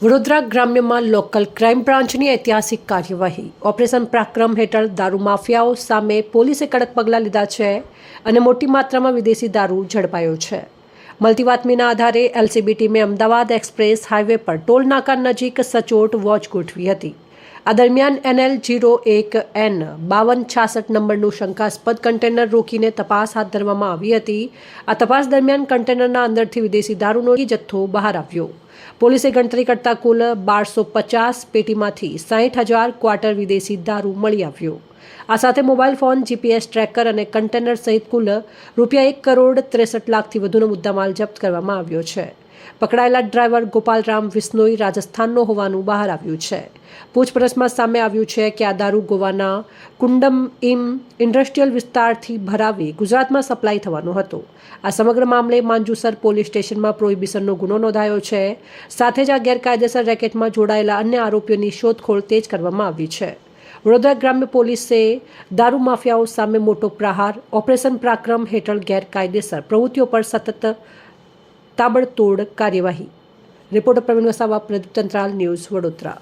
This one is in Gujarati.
વડોદરા ગ્રામ્યમાં લોકલ ક્રાઇમ બ્રાન્ચની ઐતિહાસિક કાર્યવાહી. ઓપરેશન પરાક્રમ હેઠળ દારૂ માફિયાઓ સામે પોલીસે કડક પગલાં લીધા છે અને મોટી માત્રામાં વિદેશી દારૂ ઝડપાયો છે. મળતી બાતમીના આધારે એલસીબી ટીમે અમદાવાદ એક્સપ્રેસ હાઈવે પર ટોલ નાકા નજીક સચોટ વોચ ગોઠવી હતી. આ દરમિયાન NL01N 5266 નંબરનું શંકાસ્પદ કન્ટેનર રોકીને તપાસ હાથ ધરવામાં આવી હતી. આ તપાસ દરમિયાન કન્ટેનરના અંદરથી વિદેશી દારૂનો જથ્થો બહાર આવ્યો. પોલીસે ગણતરી કરતા કુલ 1250 પેટીમાંથી 60,000 ક્વાર્ટર વિદેશી દારૂ મળી આવ્યો. આ સાથે મોબાઈલ ફોન, GPS ટ્રેકર અને કન્ટેનર સહિત કુલ ₹1,63,00,000થી વધુનો મુદ્દામાલ જપ્ત કરવામાં આવ્યો છે. પકડાયેલા ડ્રાઈવર ગોપાલરામ વિશ્નોઈ રાજસ્થાનનો હોવાનું બહાર આવ્યું છે. પૂછપરછમાં સામે આવ્યું છે કે આ દારૂ ગોવાના કુંડમ ઇન્ડસ્ટ્રીયલ વિસ્તારથી ભરાવી ગુજરાતમાં સપ્લાય થવાનો હતો. આ સમગ્ર મામલે માંજુસર પોલીસ સ્ટેશનમાં પ્રોહિબિશનનો ગુનો નોંધાયો છે. સાથે જ આ ગેરકાયદેસર રેકેટમાં જોડાયેલા અન્ય આરોપીઓની શોધખોળ તેજ કરવામાં આવી છે. વડોદરા ગ્રામ્ય પોલીસે દારૂ માફિયાઓ સામે મોટો પ્રહાર. ઓપરેશન પરાક્રમ હેઠળ ગેરકાયદેસર પ્રવૃત્તિઓ પર સતત તાબડતોડ કાર્યવાહી. Reporter Praveen Vasava, Pradeep Tantral, news, Vadodara.